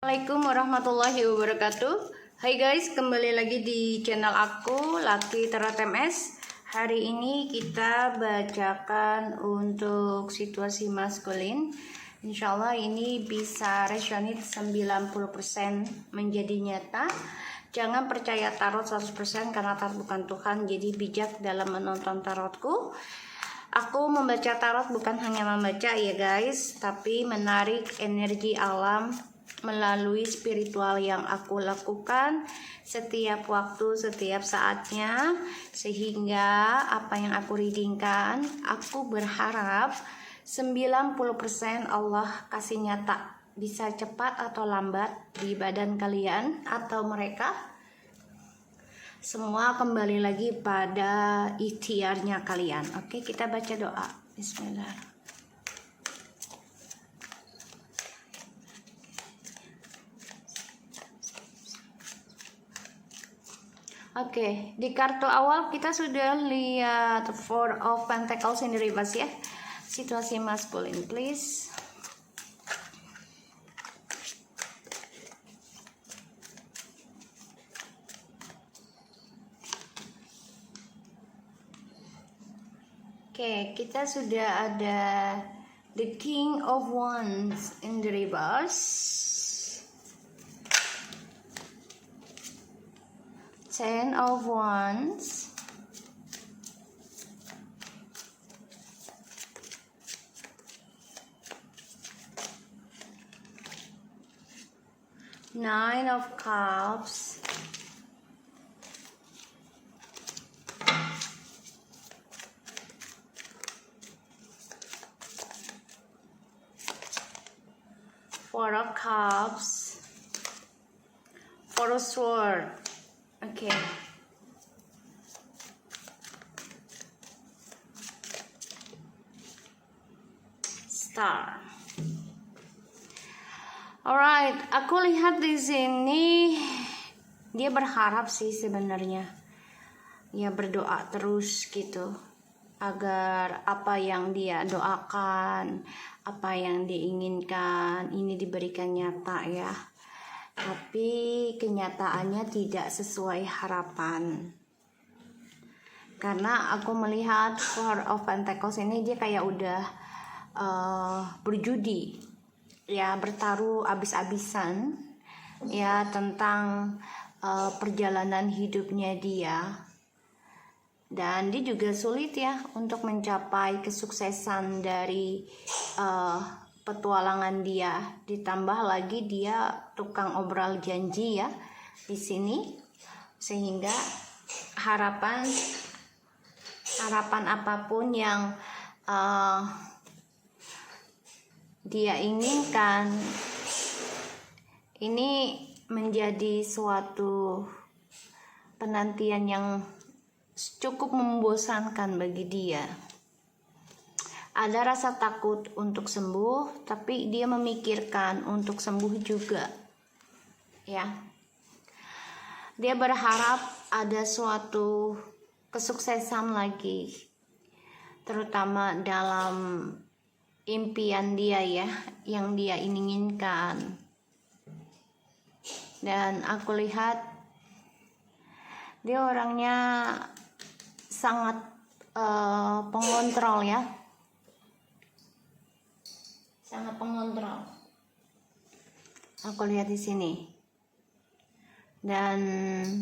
Assalamualaikum warahmatullahi wabarakatuh. Hai guys, kembali lagi di channel aku Lucky Tarot MS. Hari ini kita bacakan untuk situasi maskulin. Insya Allah ini bisa resonate 90% menjadi nyata. Jangan percaya tarot 100% karena tarot bukan Tuhan. Jadi bijak dalam menonton tarotku. Aku membaca tarot bukan hanya membaca ya guys, tapi menarik energi alam melalui spiritual yang aku lakukan setiap waktu, setiap saatnya, sehingga apa yang aku readingkan, aku berharap 90% Allah kasih nyata, bisa cepat atau lambat di badan kalian atau mereka. Semua kembali lagi pada ikhtiarnya kalian. Oke, kita baca doa. Bismillah. Oke, di kartu awal kita sudah lihat Four of Pentacles in the reverse ya. Situasi maskulin, please. Oke, kita sudah ada the King of Wands in the reverse. Ten of Wands, Nine of Cups, Four of Cups, Four of Swords. Okay. Star. Alright, aku lihat di sini dia berharap sih sebenarnya. Ya berdoa terus gitu agar apa yang dia doakan, apa yang diinginkan ini diberikan nyata ya. Tapi kenyataannya tidak sesuai harapan. Karena aku melihat Four of Pentacles ini dia kayak udah berjudi ya, bertaruh abis-abisan ya tentang perjalanan hidupnya dia. Dan dia juga sulit ya untuk mencapai kesuksesan dari petualangan dia, ditambah lagi dia tukang obral janji ya di sini, sehingga harapan apapun yang dia inginkan ini menjadi suatu penantian yang cukup membosankan bagi dia. Ada rasa takut untuk sembuh, tapi dia memikirkan untuk sembuh juga. Ya. Dia berharap ada suatu kesuksesan lagi, terutama dalam impian dia ya, yang dia inginkan. Dan aku lihat dia orangnya sangat pengontrol ya. Sangat pengontrol. Aku lihat di sini. Dan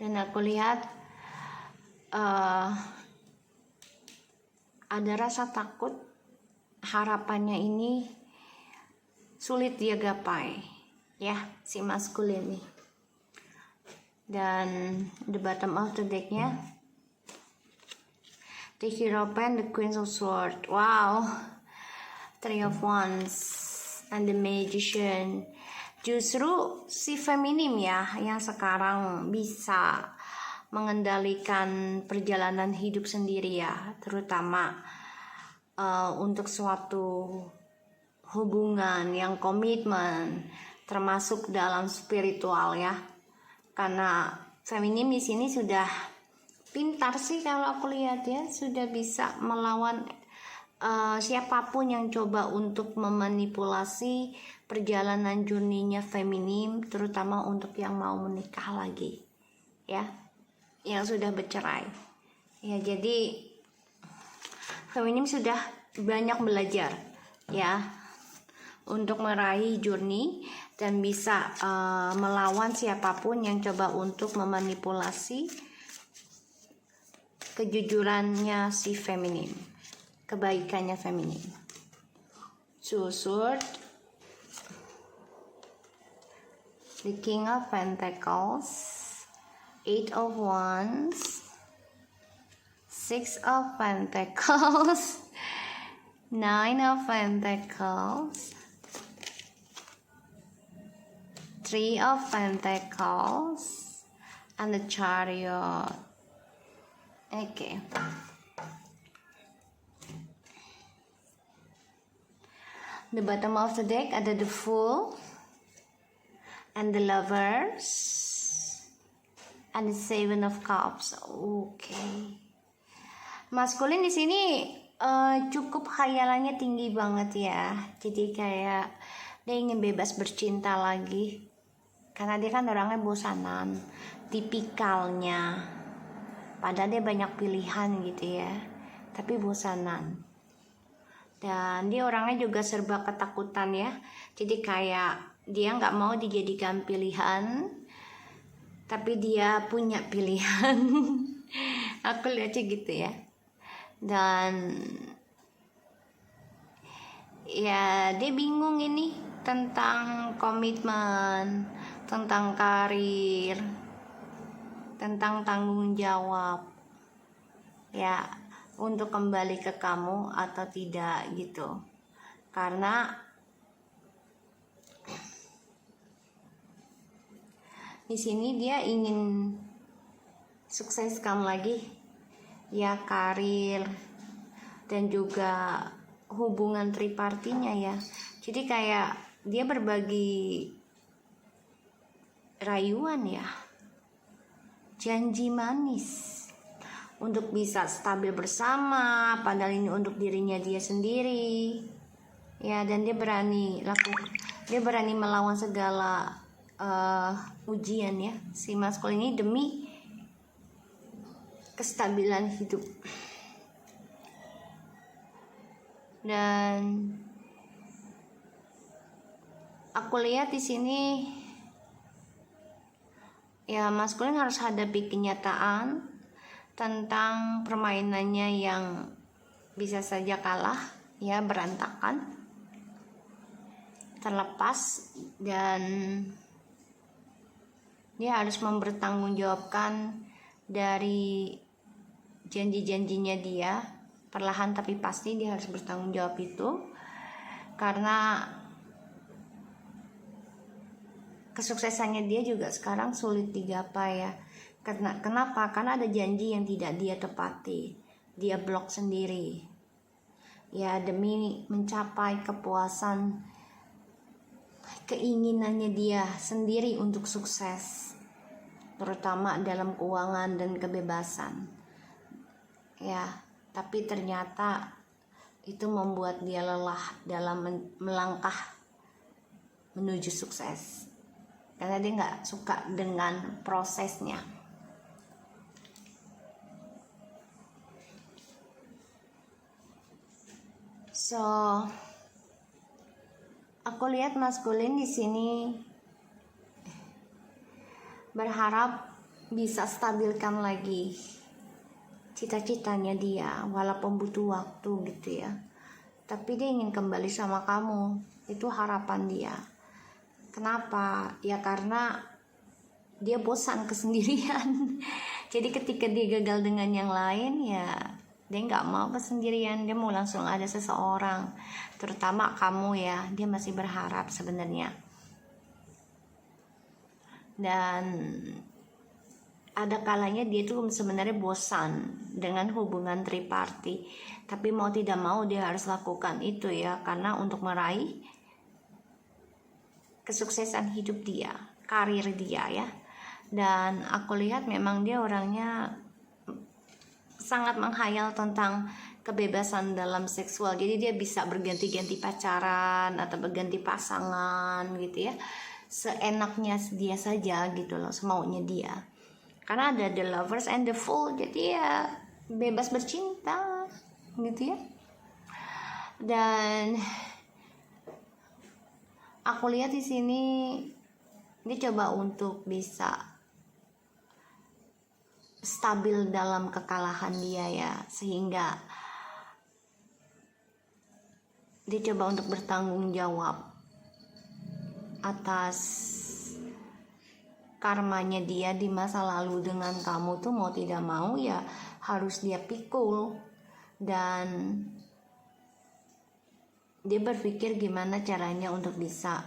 aku lihat ada rasa takut, harapannya ini sulit dia gapai ya, si maskulin nih. Dan the bottom of the decknya the Hierophant, the Queen of Swords. Wow. Three of Wands and the Magician. Justru si feminim ya yang sekarang bisa mengendalikan perjalanan hidup sendiri ya, terutama untuk suatu hubungan yang komitmen, termasuk dalam spiritual ya. Karena feminim di sini sudah pintar sih kalau aku lihat ya, sudah bisa melawan siapapun yang coba untuk memanipulasi perjalanan journey-nya feminim, terutama untuk yang mau menikah lagi, ya, yang sudah bercerai. Ya, jadi feminim sudah banyak belajar, ya, untuk meraih journey dan bisa melawan siapapun yang coba untuk memanipulasi kejujurannya si feminim, kebaikannya feminim. Two Swords, the King of Pentacles, Eight of Wands, Six of Pentacles, Nine of Pentacles, Three of Pentacles, and the Chariot. Okay. The bottom of the deck ada the Fool, and the Lovers, and the Seven of Cups. Okay. Maskulin di sini cukup khayalannya tinggi banget ya. Jadi kayak dia ingin bebas bercinta lagi. Karena dia kan orangnya bosanan, tipikalnya. Padahal dia banyak pilihan gitu ya, tapi bosanan. Dan dia orangnya juga serba ketakutan ya. Jadi kayak dia nggak mau dijadikan pilihan, tapi dia punya pilihan. Aku lihatnya gitu ya. Dan ya dia bingung ini tentang komitmen, tentang karir, tentang tanggung jawab, ya, untuk kembali ke kamu atau tidak gitu. Karena di sini dia ingin sukseskan lagi, ya, karir dan juga hubungan tripartinya ya. Jadi kayak dia berbagi rayuan ya, janji manis untuk bisa stabil bersama, padahal ini untuk dirinya dia sendiri ya. Dan dia berani melawan segala ujian ya, si maskulin ini demi kestabilan hidup. Dan aku lihat di sini ya, maskulin harus hadapi kenyataan tentang permainannya yang bisa saja kalah ya, berantakan, terlepas, dan dia harus mempertanggungjawabkan dari janji-janjinya dia. Perlahan tapi pasti dia harus bertanggung jawab itu, karena kesuksesannya dia juga sekarang sulit digapai ya. Kenapa? Karena ada janji yang tidak dia tepati. Dia blok sendiri. Ya, demi mencapai kepuasan, keinginannya dia sendiri untuk sukses, terutama dalam keuangan dan kebebasan. Ya, tapi ternyata itu membuat dia lelah dalam melangkah menuju sukses. Karena dia nggak suka dengan prosesnya. So, aku lihat maskulin di sini berharap bisa stabilkan lagi cita-citanya dia, walaupun butuh waktu gitu ya. Tapi dia ingin kembali sama kamu, itu harapan dia. Kenapa? Ya karena dia bosan kesendirian. Jadi ketika dia gagal dengan yang lain, ya dia nggak mau kesendirian, dia mau langsung ada seseorang, terutama kamu ya. Dia masih berharap sebenarnya. Dan ada kalanya dia tuh sebenarnya bosan dengan hubungan triparti, tapi mau tidak mau dia harus lakukan itu ya, karena untuk meraih kesuksesan hidup dia, karir dia ya. Dan aku lihat memang dia orangnya sangat menghayal tentang kebebasan dalam seksual. Jadi dia bisa berganti-ganti pacaran atau berganti pasangan gitu ya, seenaknya dia saja gitu loh, semaunya dia. Karena ada the lovers and the fool, jadi ya bebas bercinta gitu ya. Dan aku lihat di sini dia coba untuk bisa stabil dalam kekalahan dia ya, sehingga dia coba untuk bertanggung jawab atas karmanya dia di masa lalu dengan kamu tuh, mau tidak mau ya harus dia pikul. Dan dia berpikir gimana caranya untuk bisa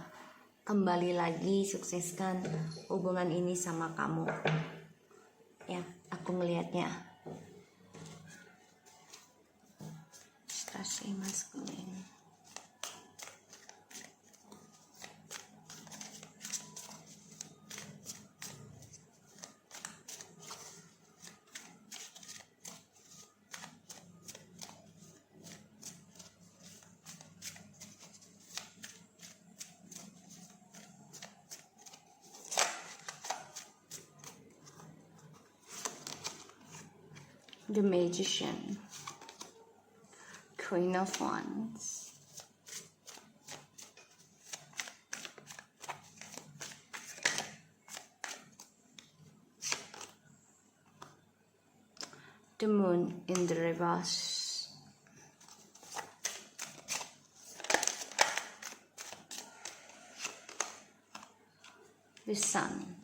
kembali lagi sukseskan hubungan ini sama kamu ya. Aku melihatnya stasi maskulin. The Magician, Queen of Wands, the Moon in the reverse, the Sun,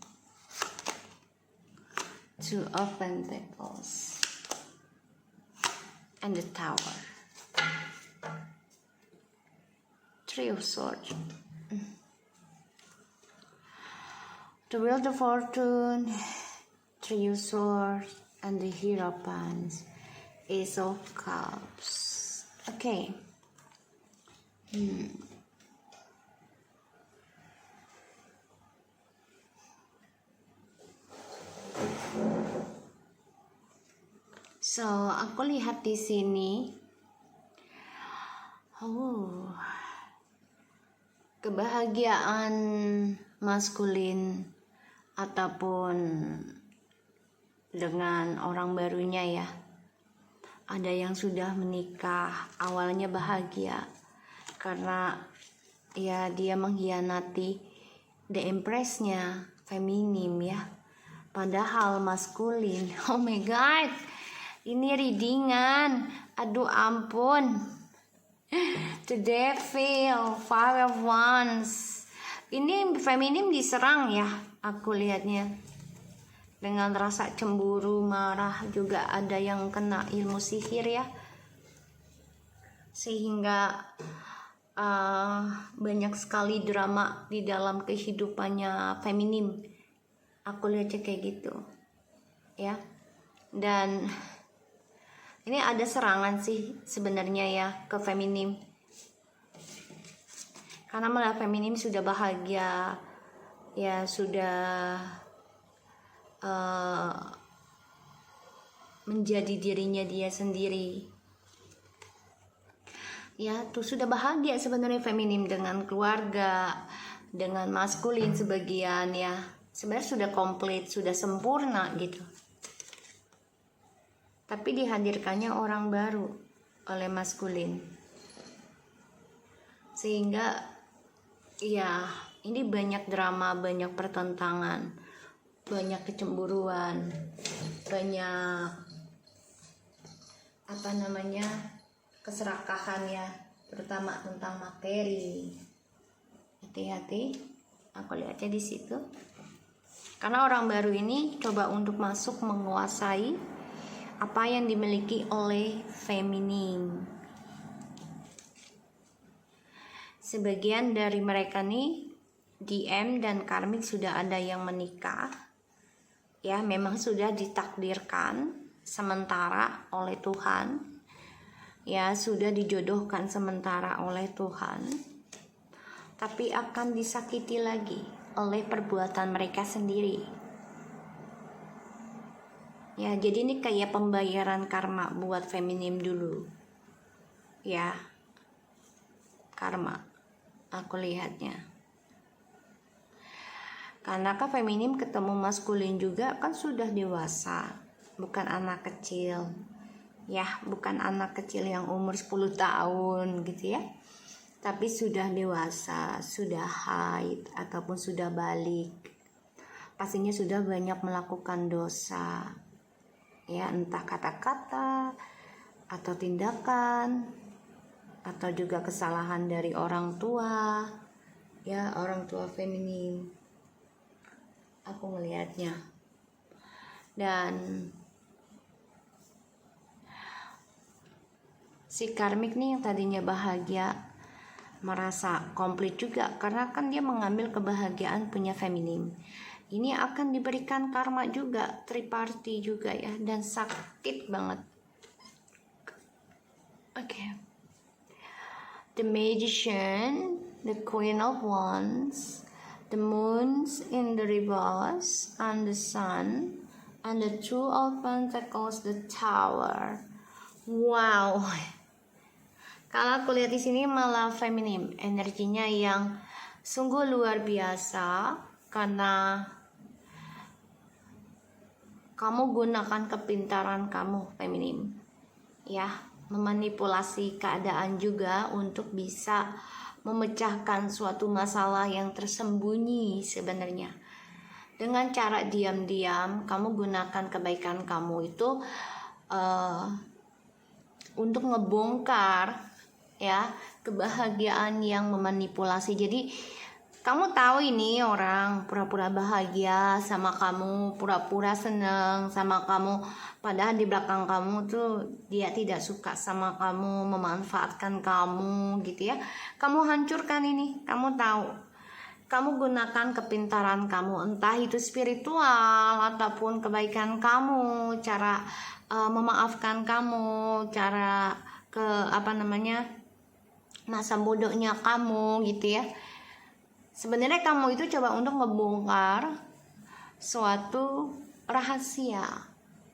Two of Pentacles, and the Tower, Three of Swords, the Wheel of Fortune, Three of Swords, and the Hierophant, Ace of Cups. Okay. So, aku lihat di sini, kebahagiaan maskulin ataupun dengan orang barunya ya. Ada yang sudah menikah, awalnya bahagia karena ya dia mengkhianati the empress-nya, feminim ya. Padahal maskulin, oh my god, ini readingan, aduh ampun. The Devil, Five of Wands. Ini feminim diserang ya, aku lihatnya. Dengan rasa cemburu, marah, juga ada yang kena ilmu sihir ya. Sehingga banyak sekali drama di dalam kehidupannya feminim. Aku lihatnya kayak gitu. Ya. Dan ini ada serangan sih sebenarnya ya ke feminim. Karena malah feminim sudah bahagia, ya sudah menjadi dirinya dia sendiri. Ya, tuh sudah bahagia sebenarnya feminim dengan keluarga, dengan maskulin sebagian ya. Sebenarnya sudah komplit, sudah sempurna gitu. Tapi dihadirkannya orang baru oleh maskulin. Sehingga ya ini banyak drama, banyak pertentangan, banyak kecemburuan, banyak keserakahan ya, terutama tentang materi. Hati-hati, aku lihatnya di situ. Karena orang baru ini coba untuk masuk menguasai apa yang dimiliki oleh feminim. Sebagian dari mereka nih DM dan karmik sudah ada yang menikah. Ya, memang sudah ditakdirkan sementara oleh Tuhan. Ya, sudah dijodohkan sementara oleh Tuhan. Tapi akan disakiti lagi oleh perbuatan mereka sendiri. Ya, jadi ini kayak pembayaran karma buat feminim dulu. ya, karma aku lihatnya. Karena kan feminim ketemu maskulin juga kan sudah dewasa, bukan anak kecil. Ya, bukan anak kecil yang umur 10 tahun gitu ya. Tapi sudah dewasa, sudah haid ataupun sudah balik. Pastinya sudah banyak melakukan dosa. Ya, entah kata-kata atau tindakan atau juga kesalahan dari orang tua. Ya, orang tua feminim. Aku melihatnya. Dan si karmik nih yang tadinya bahagia merasa komplit juga karena kan dia mengambil kebahagiaan punya feminim. Ini akan diberikan karma juga, triparti juga ya, dan sakit banget. Oke. The Magician, the Queen of Wands, the moons in the reverse, and the sun, and the two of pentacles, the tower. Wow. Kalau aku lihat di sini malah feminim, energinya yang sungguh luar biasa karena kamu gunakan kepintaran kamu feminim. Ya, memanipulasi keadaan juga untuk bisa memecahkan suatu masalah yang tersembunyi sebenarnya. Dengan cara diam-diam kamu gunakan kebaikan kamu itu untuk ngebongkar ya kebahagiaan yang memanipulasi. Jadi kamu tahu ini orang pura-pura bahagia sama kamu, pura-pura seneng sama kamu, padahal di belakang kamu tuh dia tidak suka sama kamu, memanfaatkan kamu gitu ya. Kamu hancurkan ini, kamu tahu. Kamu gunakan kepintaran kamu, entah itu spiritual ataupun kebaikan kamu, cara memaafkan kamu, cara masa bodohnya kamu gitu ya. Sebenarnya kamu itu coba untuk ngebongkar suatu rahasia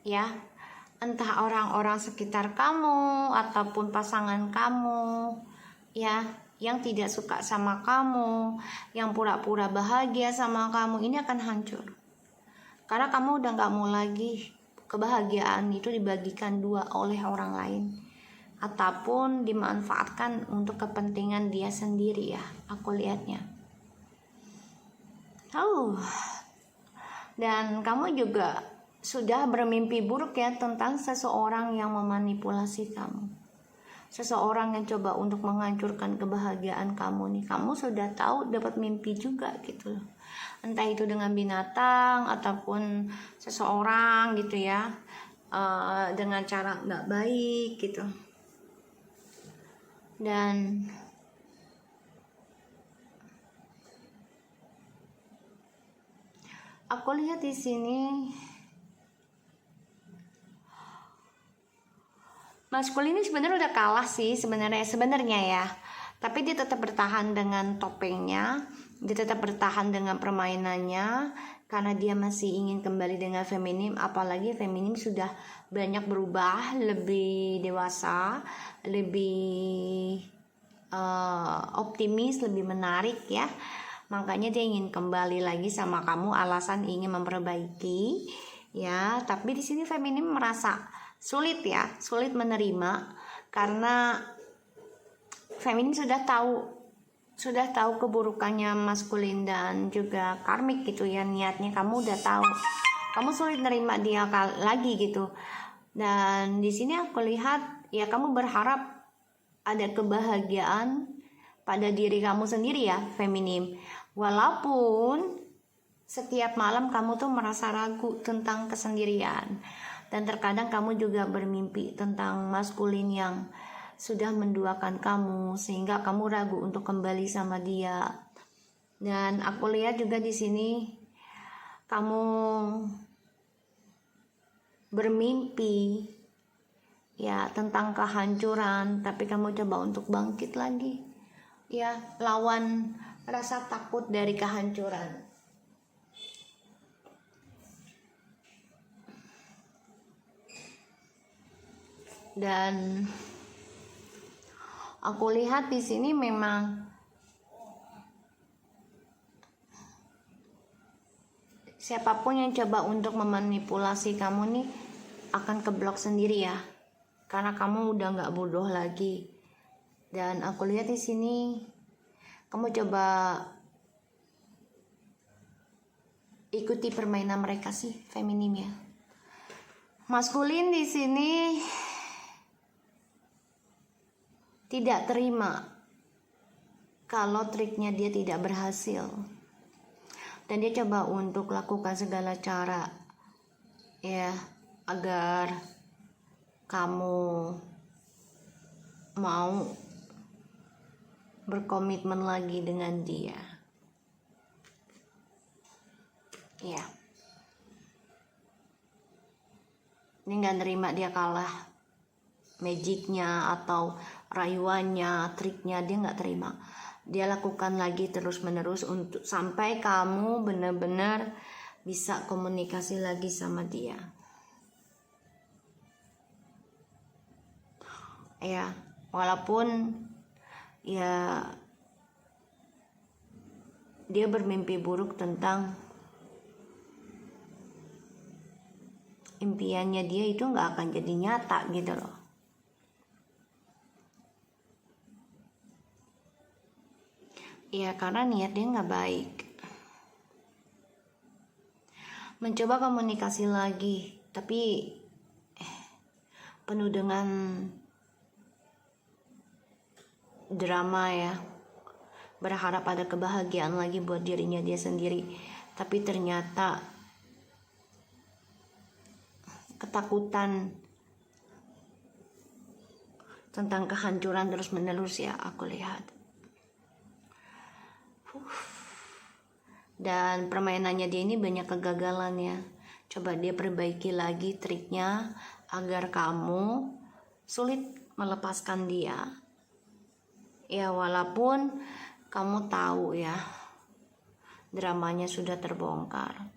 ya, entah orang-orang sekitar kamu ataupun pasangan kamu ya, yang tidak suka sama kamu, yang pura-pura bahagia sama kamu, ini akan hancur karena kamu udah gak mau lagi kebahagiaan itu dibagikan dua oleh orang lain ataupun dimanfaatkan untuk kepentingan dia sendiri ya, aku lihatnya. Dan kamu juga sudah bermimpi buruk ya tentang seseorang yang memanipulasi kamu, seseorang yang coba untuk menghancurkan kebahagiaan kamu nih. Kamu sudah tahu, dapat mimpi juga gitu loh, entah itu dengan binatang ataupun seseorang gitu ya, dengan cara nggak baik gitu. Dan aku lihat di sini maskulin ini sebenarnya udah kalah sih sebenarnya ya. Tapi dia tetap bertahan dengan topengnya, dia tetap bertahan dengan permainannya karena dia masih ingin kembali dengan feminim, apalagi feminim sudah banyak berubah, lebih dewasa, lebih optimis, lebih menarik ya. Makanya dia ingin kembali lagi sama kamu, alasan ingin memperbaiki ya. Tapi di sini feminim merasa sulit ya, sulit menerima karena feminim sudah tahu keburukannya maskulin dan juga karmik gitu ya, niatnya kamu udah tahu. Kamu sulit nerima dia lagi gitu. Dan di sini aku lihat ya, kamu berharap ada kebahagiaan pada diri kamu sendiri ya, feminim. Walaupun setiap malam kamu tuh merasa ragu tentang kesendirian, dan terkadang kamu juga bermimpi tentang maskulin yang sudah menduakan kamu sehingga kamu ragu untuk kembali sama dia. Dan aku lihat juga di sini kamu bermimpi ya tentang kehancuran, tapi kamu coba untuk bangkit lagi ya, lawan rasa takut dari kehancuran. Dan Aku lihat di sini memang siapapun yang coba untuk memanipulasi kamu nih akan keblok sendiri ya, karena kamu udah nggak bodoh lagi. Dan aku lihat di sini kamu coba ikuti permainan mereka sih, feminim ya. Maskulin di sini tidak terima kalau triknya dia tidak berhasil. Dan dia coba untuk lakukan segala cara ya agar kamu mau berkomitmen lagi dengan dia. Ya. Ini gak nerima dia kalah. Magicnya atau rayuannya, triknya dia gak terima. Dia lakukan lagi terus menerus untuk sampai kamu benar-benar bisa komunikasi lagi sama dia. Ya, walaupun ya dia bermimpi buruk tentang impiannya dia itu nggak akan jadi nyata gitu loh. Ya karena niat dia nggak baik. Mencoba komunikasi lagi, tapi penuh dengan drama ya. Berharap ada kebahagiaan lagi buat dirinya dia sendiri, tapi ternyata ketakutan tentang kehancuran terus menerus ya aku lihat. Dan permainannya dia ini banyak kegagalan ya. Coba dia perbaiki lagi triknya agar kamu sulit melepaskan dia. Ya walaupun kamu tahu ya dramanya sudah terbongkar.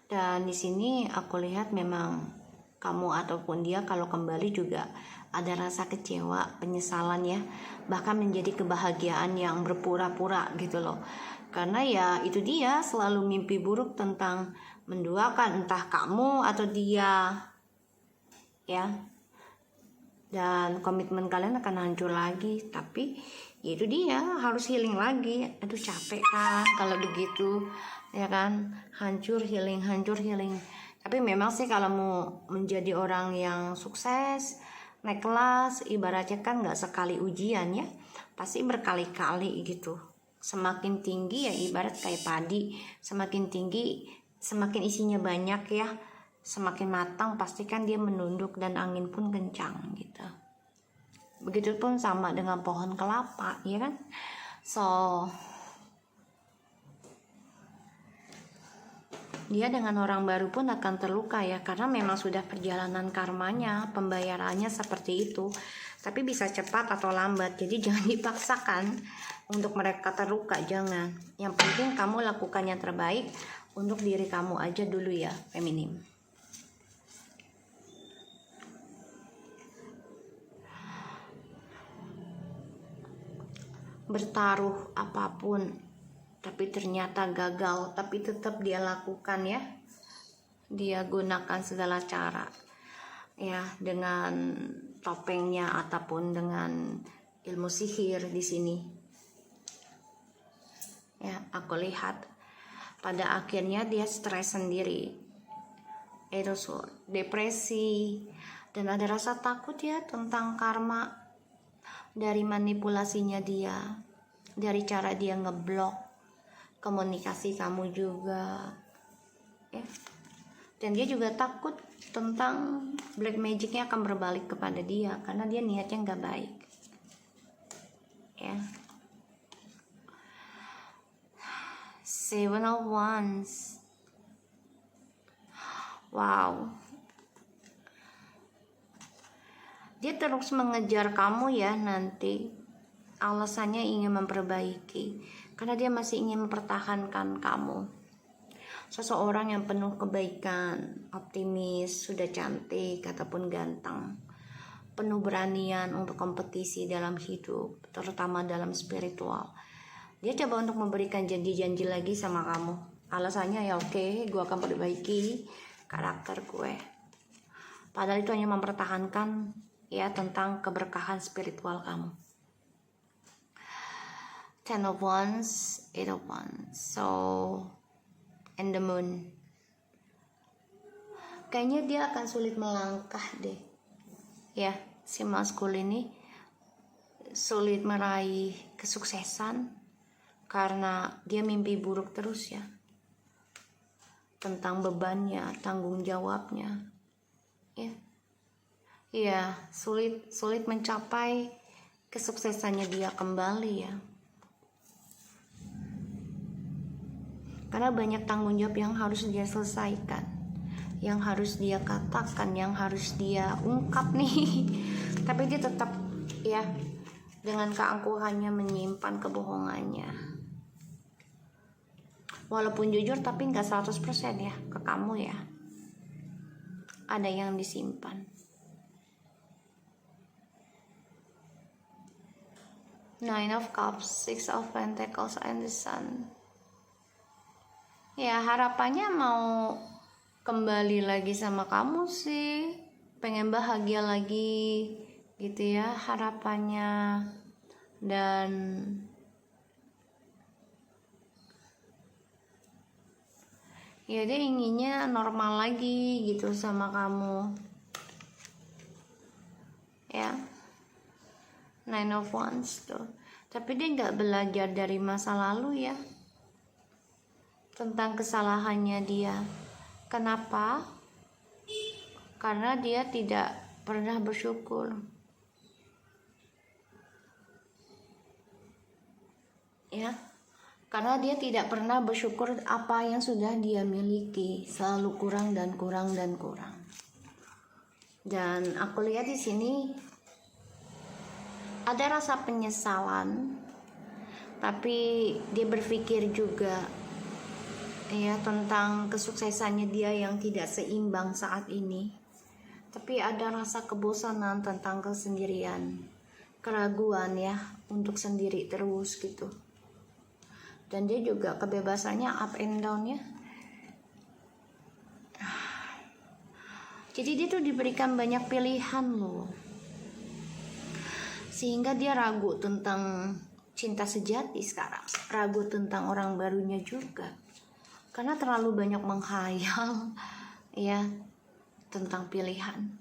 Dan di sini aku lihat memang kamu ataupun dia kalau kembali juga ada rasa kecewa, penyesalan ya, bahkan menjadi kebahagiaan yang berpura-pura gitu loh. Karena ya itu dia selalu mimpi buruk tentang menduakan entah kamu atau dia ya. Dan komitmen kalian akan hancur lagi, tapi ya itu dia harus healing lagi. Aduh capek kan kalau begitu ya kan, hancur healing. Tapi memang sih kalau mau menjadi orang yang sukses naik kelas ibaratnya kan nggak sekali ujian ya, pasti berkali-kali gitu. Semakin tinggi ya ibarat kayak padi, semakin tinggi semakin isinya banyak ya, semakin matang pasti kan dia menunduk dan angin pun kencang gitu. Begitupun sama dengan pohon kelapa ya kan. So dia dengan orang baru pun akan terluka ya, karena memang sudah perjalanan karmanya, pembayarannya seperti itu. Tapi bisa cepat atau lambat, jadi jangan dipaksakan untuk mereka terluka, jangan. Yang penting kamu lakukan yang terbaik untuk diri kamu aja dulu ya, feminim. Bertaruh apapun tapi ternyata gagal, tapi tetap dia lakukan ya. Dia gunakan segala cara ya, dengan topengnya ataupun dengan ilmu sihir di sini. Ya, aku lihat pada akhirnya dia stres sendiri. Itu depresi dan ada rasa takut ya tentang karma dari manipulasinya dia, dari cara dia ngeblok komunikasi kamu juga ya. Dan dia juga takut tentang black magicnya akan berbalik kepada dia karena dia niatnya nggak baik ya. Seven of Wands. Wow, dia terus mengejar kamu ya nanti. Alasannya ingin memperbaiki karena dia masih ingin mempertahankan kamu. seseorang yang penuh kebaikan, optimis, sudah cantik ataupun ganteng, penuh beranian untuk kompetisi dalam hidup, terutama dalam spiritual. Dia coba untuk memberikan janji-janji lagi sama kamu. Alasannya ya oke, gue akan perbaiki karakter gue. Padahal itu hanya mempertahankan ya tentang keberkahan spiritual kamu. 10 of Wands, 8 of Wands. So, and the Moon. Kayaknya dia akan sulit melangkah deh. Ya, si maskul ini sulit meraih kesuksesan karena dia mimpi buruk terus ya. Tentang bebannya, tanggung jawabnya. Ya. Ya, sulit mencapai kesuksesannya dia kembali ya. Karena banyak tanggung jawab yang harus dia selesaikan, yang harus dia katakan, yang harus dia ungkap nih. Tapi dia tetap ya dengan keangkuhannya menyimpan kebohongannya. Walaupun jujur tapi nggak 100% ya ke kamu ya. Ada yang disimpan. 9 of Cups, 6 of Pentacles, and the Sun. Ya harapannya mau kembali lagi sama kamu sih, pengen bahagia lagi gitu ya harapannya. Dan ya dia inginnya normal lagi gitu sama kamu ya. 9 of Wands tuh, tapi dia nggak belajar dari masa lalu ya tentang kesalahannya dia. Kenapa? Karena dia tidak pernah bersyukur ya. Karena dia tidak pernah bersyukur apa yang sudah dia miliki, selalu kurang dan kurang dan kurang. Dan aku lihat di sini ada rasa penyesalan, tapi dia berpikir juga ya tentang kesuksesannya dia yang tidak seimbang saat ini. Tapi ada rasa kebosanan tentang kesendirian, keraguan ya untuk sendiri terus gitu. Dan dia juga kebebasannya up and down ya. Jadi dia tuh diberikan banyak pilihan loh, sehingga dia ragu tentang cinta sejati sekarang, ragu tentang orang barunya juga, karena terlalu banyak menghayal ya tentang pilihan.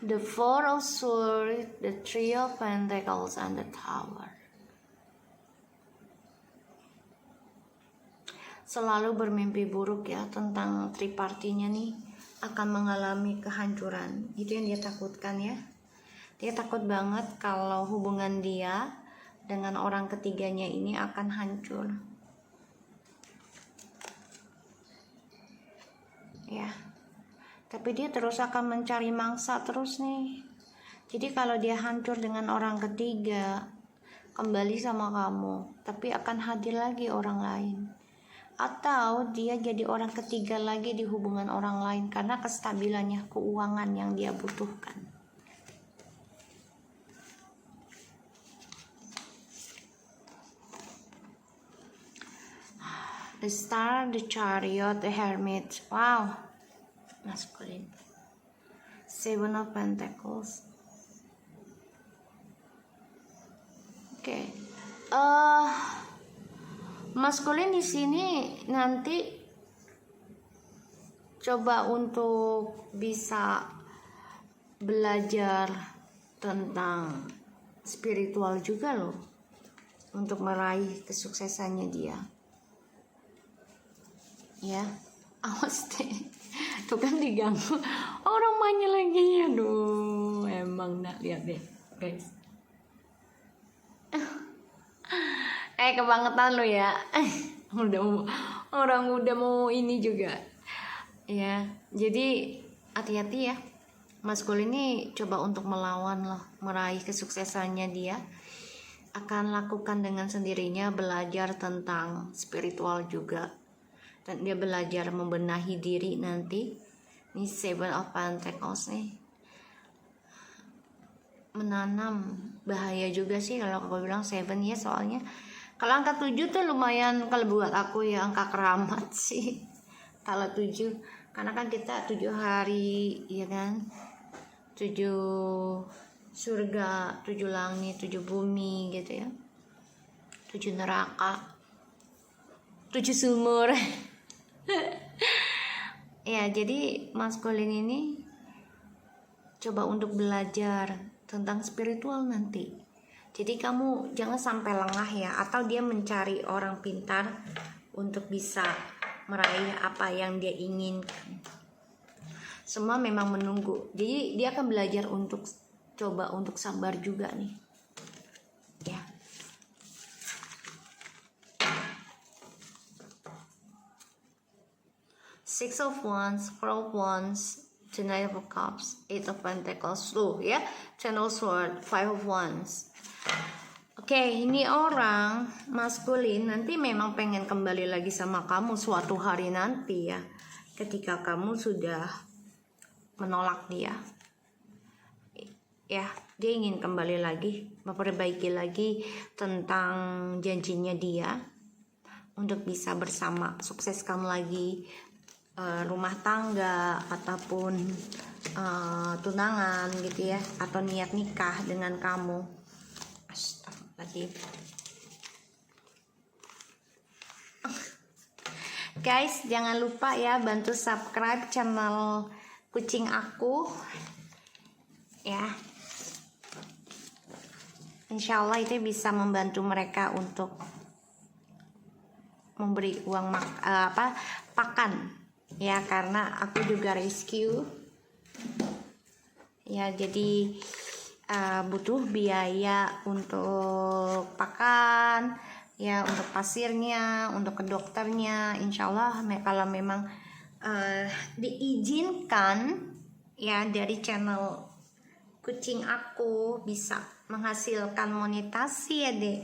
The Four of Swords, the Three of Pentacles, and the Tower. Selalu bermimpi buruk ya tentang tripartinya nih akan mengalami kehancuran. Itu yang dia takutkan ya. Dia takut banget kalau hubungan dia dengan orang ketiganya ini akan hancur. Ya. Tapi dia terus akan mencari mangsa terus nih. Jadi kalau dia hancur dengan orang ketiga, kembali sama kamu, tapi akan hadir lagi orang lain. Atau dia jadi orang ketiga lagi di hubungan orang lain karena kestabilannya keuangan yang dia butuhkan. The Star, the Chariot, the Hermit. Wow. Masculine. 7 of Pentacles. Oke. Masculine di sini nanti coba untuk bisa belajar tentang spiritual juga loh untuk meraih kesuksesannya dia. Ya, awas deh. Tuh kan diganggu orang mainnya lagi. Aduh, emang nak lihat deh guys. Kebangetan lo ya. Orang udah mau ini juga ya. Jadi hati-hati ya. Maskul ini coba untuk melawan loh, meraih kesuksesannya dia. akan lakukan dengan sendirinya, belajar tentang spiritual juga, dan dia belajar membenahi diri nanti. Ini Seven of Pentacles nih, menanam bahaya juga sih kalau aku bilang seven ya, soalnya kalau angka 7 tuh lumayan kalau buat aku ya, angka keramat sih kalau 7, karena kan kita 7 hari ya kan, 7 surga, 7 langit, 7 bumi gitu ya, 7 neraka, 7 sumur. Ya, jadi maskulin ini coba untuk belajar tentang spiritual nanti. Jadi kamu jangan sampai lengah ya, atau dia mencari orang pintar untuk bisa meraih apa yang dia inginkan. Semua memang menunggu. Jadi dia akan belajar untuk coba untuk sabar juga nih. Ya. Six of Wands, Four of Wands, the Knight of Cups, Eight of Pentacles, ya, Ten of Swords, Five of Wands. Oke, ini orang maskulin nanti memang pengen kembali lagi sama kamu suatu hari nanti ya, ketika kamu sudah menolak dia. Ya, dia ingin kembali lagi, memperbaiki lagi tentang janjinya dia untuk bisa bersama, sukseskan lagi rumah tangga ataupun tunangan gitu ya, atau niat nikah dengan kamu. Astagfirullahaladzim. Guys, jangan lupa ya bantu subscribe channel kucing aku ya. Insya Allah itu bisa membantu mereka untuk memberi uang pakan ya, karena aku juga rescue ya, jadi butuh biaya untuk pakan ya, untuk pasirnya, untuk ke dokternya. Insya Allah kalau memang diizinkan ya dari channel kucing aku bisa menghasilkan monetasi ya dek,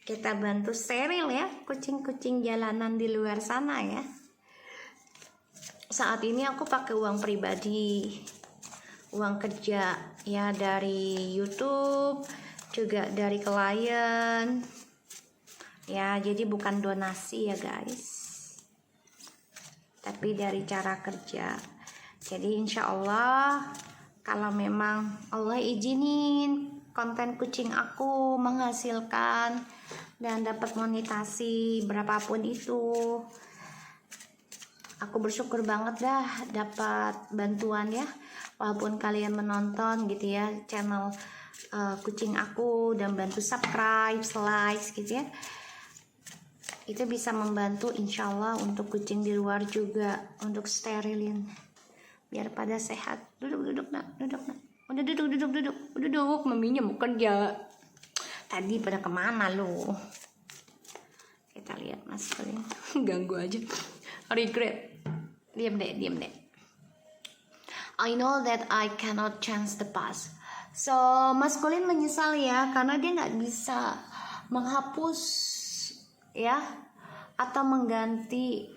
kita bantu steril ya kucing-kucing jalanan di luar sana ya. Saat ini aku pakai uang pribadi, uang kerja ya, dari YouTube juga dari klien ya, jadi bukan donasi ya guys, tapi dari cara kerja. Jadi insya Allah kalau memang Allah izinin konten kucing aku menghasilkan dan dapat monetasi berapapun itu, aku bersyukur banget dah dapat bantuan ya, walaupun kalian menonton gitu ya channel kucing aku dan bantu subscribe, like gitu ya, itu bisa membantu insya Allah untuk kucing di luar juga untuk sterilin biar pada sehat. Duduk nak, udah duduk, maminya mau kerja. Tadi pada kemana lo? Kita lihat maskulin. Ganggu aja. Regret. Diam deh. I know that I cannot change the past. So maskulin menyesal ya, karena dia nggak bisa menghapus ya atau mengganti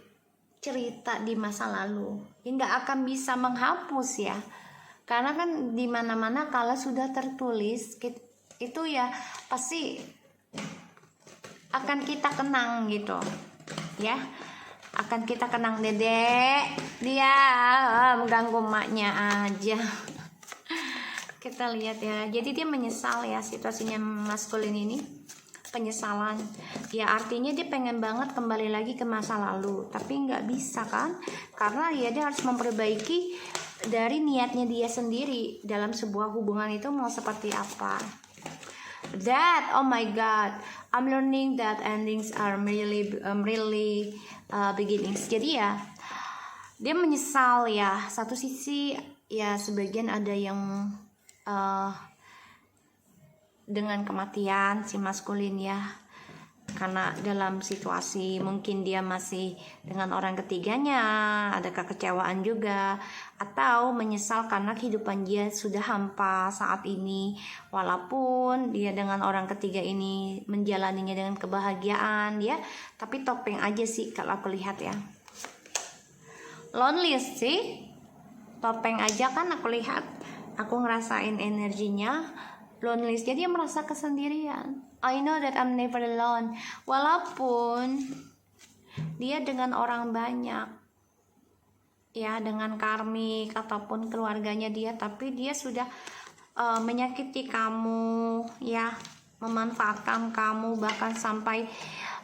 cerita di masa lalu. Ya nggak akan bisa menghapus ya, karena kan di mana-mana kalau sudah tertulis itu ya pasti akan kita kenang gitu ya, akan kita kenang. Dedek dia mengganggu emaknya aja. Kita lihat ya, jadi dia menyesal ya situasinya maskulin ini, penyesalan ya, artinya dia pengen banget kembali lagi ke masa lalu, tapi nggak bisa kan, karena ya dia harus memperbaiki dari niatnya dia sendiri dalam sebuah hubungan itu mau seperti apa. That, oh my god, I'm learning that endings are really beginnings. Jadi ya dia menyesal ya, satu sisi ya sebagian ada yang dengan kematian si maskulin ya, karena dalam situasi mungkin dia masih dengan orang ketiganya, ada kekecewaan juga, atau menyesal karena kehidupan dia sudah hampa saat ini, walaupun dia dengan orang ketiga ini menjalaninya dengan kebahagiaan ya, tapi topeng aja sih kalau aku lihat ya. Lonely sih, topeng aja kan aku lihat, aku ngerasain energinya lonely, jadi dia merasa kesendirian. I know that I'm never alone, walaupun dia dengan orang banyak ya, dengan karmik ataupun keluarganya dia, tapi dia sudah menyakiti kamu ya, memanfaatkan kamu, bahkan sampai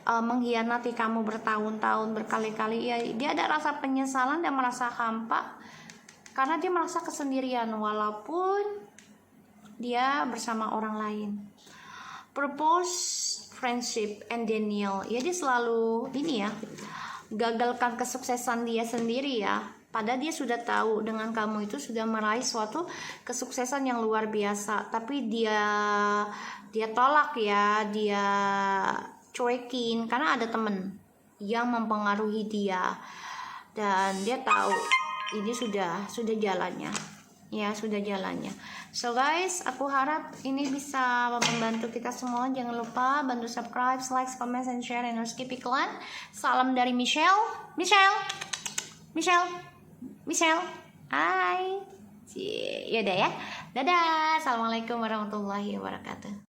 mengkhianati kamu bertahun-tahun, berkali-kali ya. Dia ada rasa penyesalan dan merasa hampa karena dia merasa kesendirian walaupun dia bersama orang lain. Purpose, friendship, and denial. Ya, dia selalu ini ya, gagalkan kesuksesan dia sendiri ya. Padahal dia sudah tahu dengan kamu itu sudah meraih suatu kesuksesan yang luar biasa, tapi dia tolak ya, dia cuekin karena ada temen yang mempengaruhi dia, dan dia tahu ini sudah jalannya ya, sudah jalannya. So guys, aku harap ini bisa membantu kita semua. Jangan lupa bantu subscribe, like, comment, and share, and skip iklan. Salam dari Michelle. Hai. Yaudah ya. Dadah. Assalamualaikum warahmatullahi wabarakatuh.